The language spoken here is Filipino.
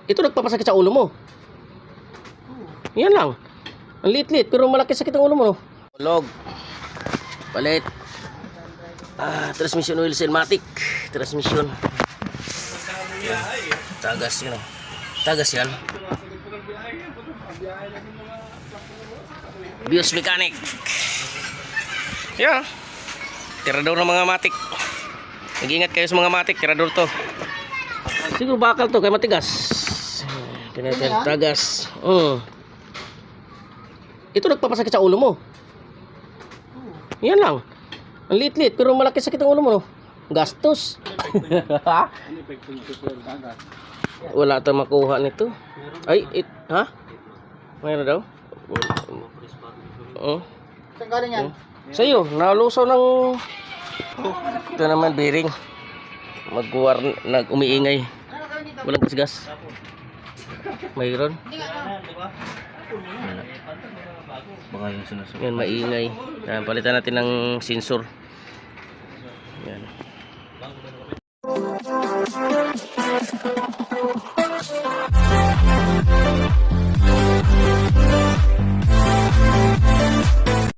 Ito nagpapasakit sa ulo mo. Yan lang. Ang liit-liit pero malaki sakit ang ulo mo, no? Log. Palit. Transmission oil Selmatic. Transmission. Tagas yun. Tagas yan. Bios mechanic. Yan. Tirador ng mga matik. Nag-ingat kayo sa mga matik. Tirador to. Siguro bakal to kaya matigas. Tagas. Ito nagpapasakit sa ulo mo. Yan lang. Ang liit-liit pero malaki sakit ang ulo mo, no? Gastos. Wala tayong makuha nito. Ay, ha? Mayroon daw? Saan galing yan? Sa'yo, nalusaw ng... Ito naman, bearing. Nag-umiingay. Walang gas. Mayroon. Baka yung sinusunod. Yan, maingay. Yan, palitan natin ng sensor. Yan.